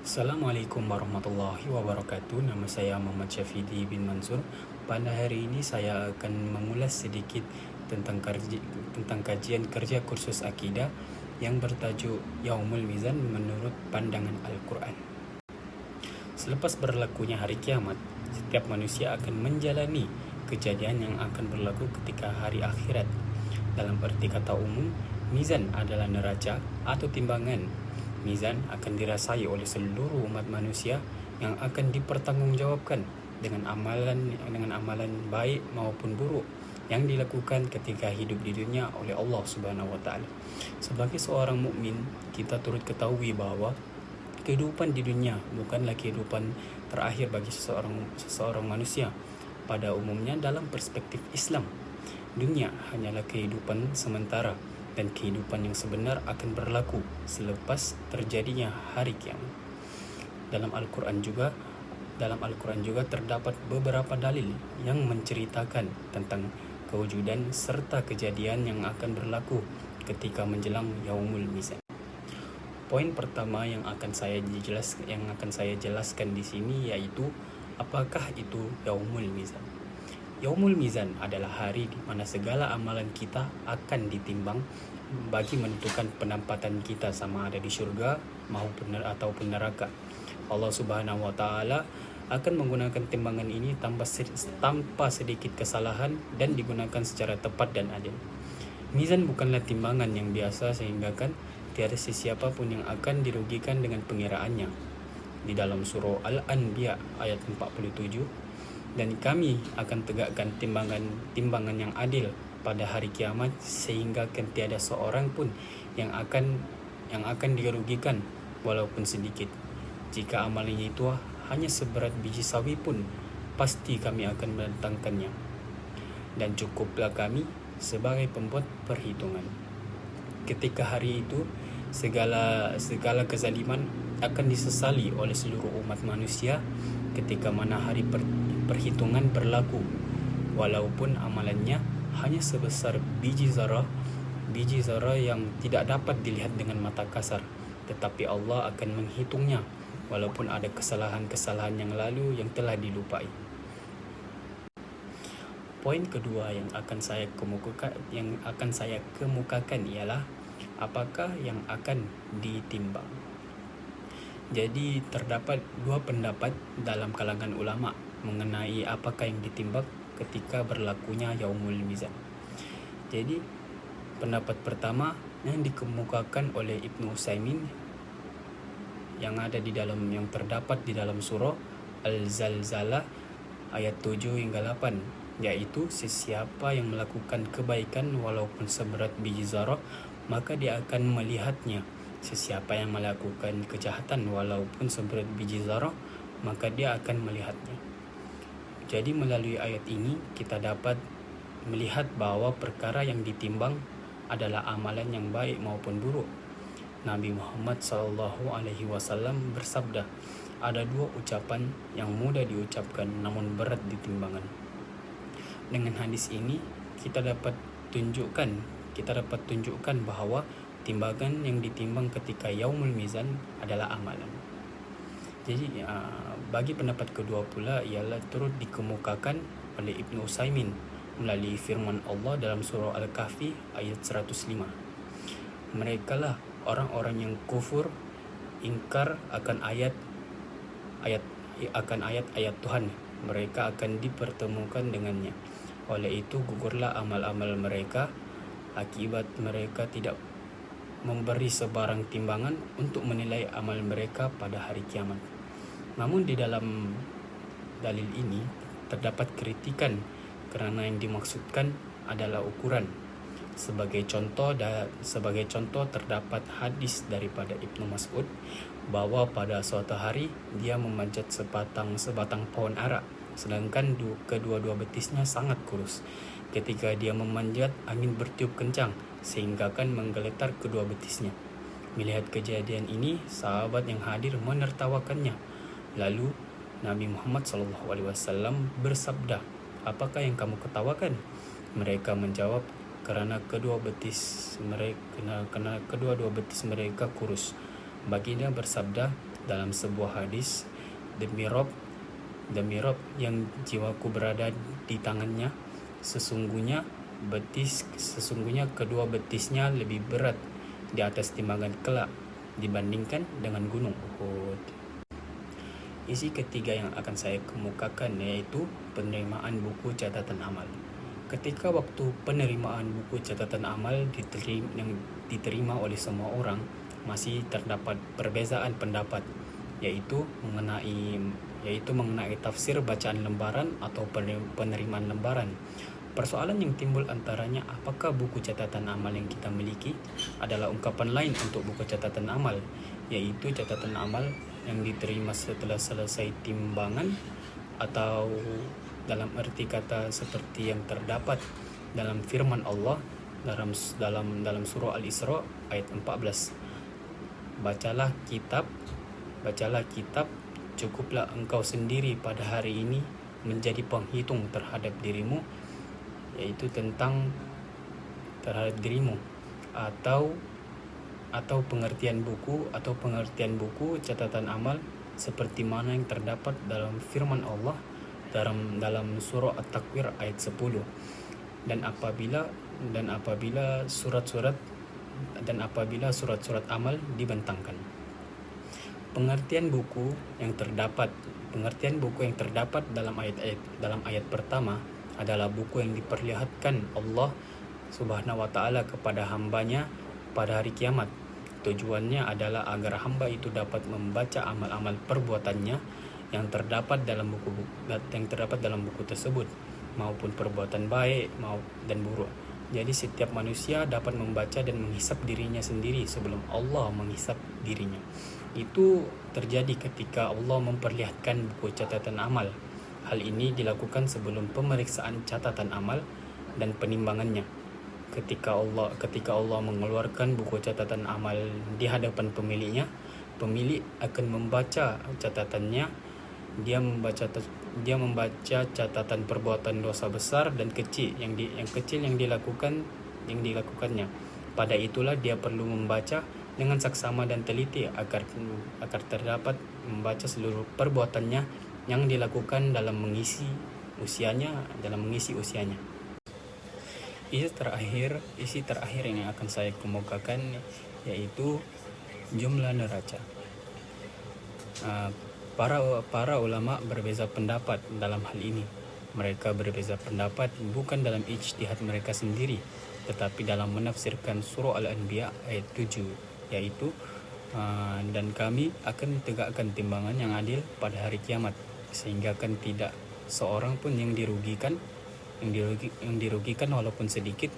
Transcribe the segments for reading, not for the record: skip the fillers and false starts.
Assalamualaikum warahmatullahi wabarakatuh. Nama saya Muhammad Syafidi bin Mansur. Pada hari ini saya akan mengulas sedikit tentang kajian kerja kursus akidah yang bertajuk Yaumul Mizan menurut pandangan Al-Quran. Selepas berlakunya hari kiamat, setiap manusia akan menjalani kejadian yang akan berlaku ketika hari akhirat. Dalam arti kata umum, mizan adalah neraca atau timbangan. Mizan akan dirasai oleh seluruh umat manusia yang akan dipertanggungjawabkan dengan amalan baik maupun buruk yang dilakukan ketika hidup di dunia oleh Allah Subhanahu wa taala. Sebagai seorang mukmin, kita turut ketahui bahwa kehidupan di dunia bukanlah kehidupan terakhir bagi seseorang manusia. Pada umumnya dalam perspektif Islam, dunia hanyalah kehidupan sementara dan kehidupan yang sebenar akan berlaku selepas terjadinya hari kiamat. Dalam Al-Quran juga terdapat beberapa dalil yang menceritakan tentang kewujudan serta kejadian yang akan berlaku ketika menjelang Yaumul Mizan. Poin pertama yang akan saya jelaskan di sini yaitu apakah itu Yaumul Mizan. Yaumul Mizan adalah hari di mana segala amalan kita akan ditimbang bagi menentukan penempatan kita sama ada di syurga ataupun neraka. Allah Subhanahu wa taala akan menggunakan timbangan ini tanpa sedikit kesalahan dan digunakan secara tepat dan adil. Mizan bukanlah timbangan yang biasa sehingga tiada sesiapa pun yang akan dirugikan dengan pengiraannya. Di dalam surah Al-Anbiya ayat 47, dan kami akan tegakkan timbangan yang adil pada hari kiamat sehingga tiada seorang pun yang akan dirugikan walaupun sedikit. Jika amalnya itu hanya seberat biji sawi pun, pasti kami akan mendatangkannya. Dan cukuplah kami sebagai pembuat perhitungan. Ketika hari itu, segala kezaliman akan disesali oleh seluruh umat manusia ketika mana hari perhitungan berlaku, walaupun amalannya hanya sebesar biji zarah yang tidak dapat dilihat dengan mata kasar, tetapi Allah akan menghitungnya walaupun ada kesalahan-kesalahan yang lalu yang telah dilupai. Poin kedua yang akan saya kemukakan ialah apakah yang akan ditimbang. Jadi terdapat dua pendapat dalam kalangan ulama mengenai apakah yang ditimbang ketika berlakunya Yaumul Mizan. Jadi pendapat pertama yang dikemukakan oleh Ibnu Utsaimin yang terdapat di dalam surah Al-Zalzalah ayat 7 hingga 8, yaitu sesiapa yang melakukan kebaikan walaupun seberat biji zarah maka dia akan melihatnya. Sesiapa yang melakukan kejahatan walaupun seberat biji zarah maka dia akan melihatnya. Jadi melalui ayat ini kita dapat melihat bahwa perkara yang ditimbang adalah amalan yang baik maupun buruk. Nabi Muhammad SAW bersabda, ada dua ucapan yang mudah diucapkan namun berat di timbangan. Dengan hadis ini kita dapat tunjukkan bahwa timbangan yang ditimbang ketika Yaumul Mizan adalah amalan. Jadi bagi pendapat kedua pula ialah turut dikemukakan oleh Ibnu Utsaimin melalui firman Allah dalam surah Al-Kahfi ayat 105. Mereka lah orang-orang yang kufur, ingkar akan ayat-ayat Tuhan. Mereka akan dipertemukan dengannya. Oleh itu gugurlah amal-amal mereka akibat mereka tidak memberi sebarang timbangan untuk menilai amal mereka pada hari kiamat. Namun di dalam dalil ini terdapat kritikan kerana yang dimaksudkan adalah ukuran. Sebagai contoh terdapat hadis daripada Ibnu Mas'ud bahwa pada suatu hari dia memanjat sebatang pohon ara, sedangkan kedua-dua betisnya sangat kurus. Ketika dia memanjat, angin bertiup kencang sehingga menggeletar kedua betisnya. Melihat kejadian ini, sahabat yang hadir menertawakannya. Lalu Nabi Muhammad SAW bersabda, apakah yang kamu ketawakan? Mereka menjawab, karena kedua betis mereka kurus. Baginda bersabda, dalam sebuah hadis, demi Rob yang jiwaku berada di tangannya, sesungguhnya kedua betisnya lebih berat di atas timbangan kelak dibandingkan dengan gunung Uhud. Isi ketiga yang akan saya kemukakan yaitu penerimaan buku catatan amal. Ketika waktu penerimaan buku catatan amal yang diterima oleh semua orang, masih terdapat perbezaan pendapat, yaitu mengenai tafsir bacaan lembaran atau penerimaan lembaran. Persoalan yang timbul antaranya, apakah buku catatan amal yang kita miliki adalah ungkapan lain untuk buku catatan amal, yaitu catatan amal yang diterima setelah selesai timbangan, atau dalam arti kata seperti yang terdapat dalam firman Allah dalam surah Al-Isra ayat 14. Bacalah kitab, cukuplah engkau sendiri pada hari ini menjadi penghitung terhadap dirimu, yaitu terhadap dirimu, atau pengertian buku catatan amal seperti mana yang terdapat dalam firman Allah dalam surah At-Takwir ayat 10. Dan apabila surat-surat amal dibentangkan. Pengertian buku yang terdapat dalam ayat pertama adalah buku yang diperlihatkan Allah Subhanahu wa Ta'ala kepada hambanya pada hari kiamat. Tujuannya adalah agar hamba itu dapat membaca amal-amal perbuatannya yang terdapat dalam buku tersebut, maupun perbuatan baik dan buruk. Jadi setiap manusia dapat membaca dan menghisap dirinya sendiri sebelum Allah menghisap dirinya. Itu terjadi ketika Allah memperlihatkan buku catatan amal. Hal ini dilakukan sebelum pemeriksaan catatan amal dan penimbangannya. Ketika Allah mengeluarkan buku catatan amal di hadapan pemiliknya, pemilik akan membaca catatannya. Dia membaca catatan perbuatan dosa besar dan kecil yang dilakukannya. Pada itulah dia perlu membaca dengan saksama dan teliti agar terdapat membaca seluruh perbuatannya yang dilakukan dalam mengisi usianya. Isi terakhir yang akan saya kemukakan yaitu jumlah neraca. Para ulama berbeza pendapat dalam hal ini. Mereka berbeza pendapat bukan dalam ijtihad mereka sendiri, tetapi dalam menafsirkan surah Al-Anbiya ayat 7, yaitu dan kami akan tegakkan timbangan yang adil pada hari kiamat, sehingga kan tidak seorang pun yang dirugikan walaupun sedikit.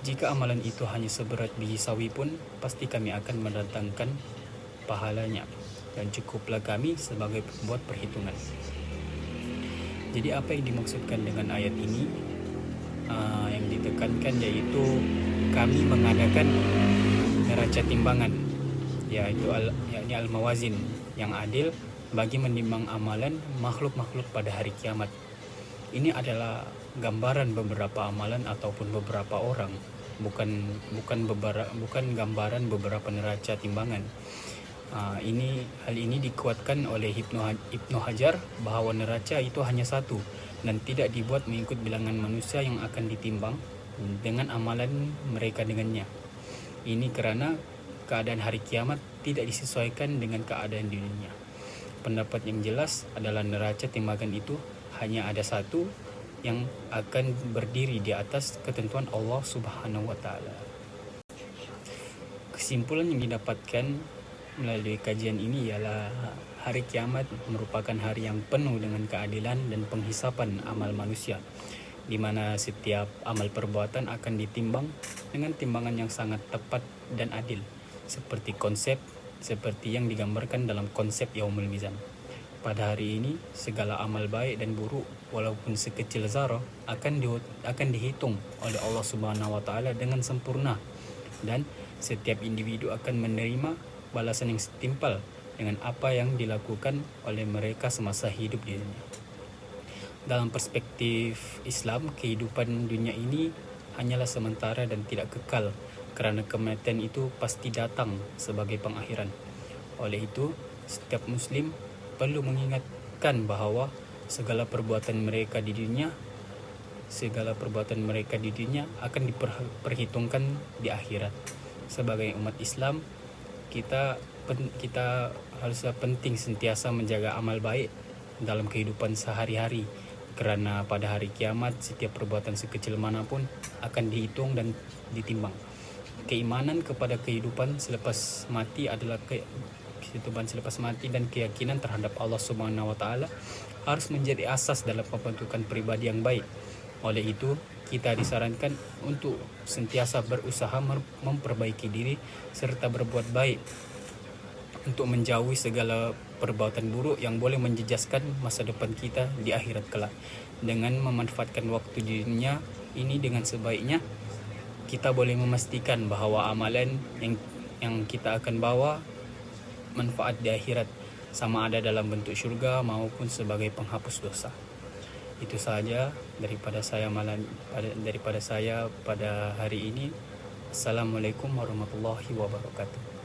Jika amalan itu hanya seberat biji sawi pun, pasti kami akan mendatangkan pahalanya, dan cukuplah kami sebagai pembuat perhitungan. Jadi apa yang dimaksudkan dengan ayat ini? Yang ditekankan yaitu kami mengadakan neraca timbangan, yaitu al-mawazin yang adil bagi menimbang amalan makhluk-makhluk pada hari kiamat. Ini adalah gambaran beberapa amalan ataupun beberapa orang, bukan gambaran beberapa neraca timbangan. Hal ini dikuatkan oleh Ibnu Hajar bahwa neraca itu hanya satu dan tidak dibuat mengikut bilangan manusia yang akan ditimbang dengan amalan mereka dengannya. Ini karena keadaan hari kiamat tidak disesuaikan dengan keadaan di dunia. Pendapat yang jelas adalah neraca timbangan itu hanya ada satu yang akan berdiri di atas ketentuan Allah Subhanahu wa Ta'ala. Kesimpulan yang didapatkan melalui kajian ini ialah hari kiamat merupakan hari yang penuh dengan keadilan dan penghisapan amal manusia, di mana setiap amal perbuatan akan ditimbang dengan timbangan yang sangat tepat dan adil, seperti yang digambarkan dalam konsep Yaumul Mizan. Pada hari ini, segala amal baik dan buruk walaupun sekecil zarah akan dihitung oleh Allah Subhanahu wa Ta'ala dengan sempurna, dan setiap individu akan menerima balasan yang setimpal dengan apa yang dilakukan oleh mereka semasa hidup di dunia. Dalam perspektif Islam, kehidupan dunia ini hanyalah sementara dan tidak kekal, karena kematian itu pasti datang sebagai pengakhiran. Oleh itu, setiap muslim perlu mengingatkan bahwa segala perbuatan mereka di dunia akan diperhitungkan di akhirat. Sebagai umat Islam, kita harusnya penting sentiasa menjaga amal baik dalam kehidupan sehari-hari, karena pada hari kiamat setiap perbuatan sekecil manapun akan dihitung dan ditimbang. Keimanan kepada kehidupan selepas mati dan keyakinan terhadap Allah Subhanahu wa taala harus menjadi asas dalam pembentukan pribadi yang baik. Oleh itu, kita disarankan untuk sentiasa berusaha memperbaiki diri serta berbuat baik untuk menjauhi segala perbuatan buruk yang boleh menjejaskan masa depan kita di akhirat kelak. Dengan memanfaatkan waktu di dunia ini dengan sebaiknya, kita boleh memastikan bahwa amalan yang kita akan bawa manfaat di akhirat, sama ada dalam bentuk syurga maupun sebagai penghapus dosa. Itu saja daripada saya pada hari ini. Assalamualaikum warahmatullahi wabarakatuh.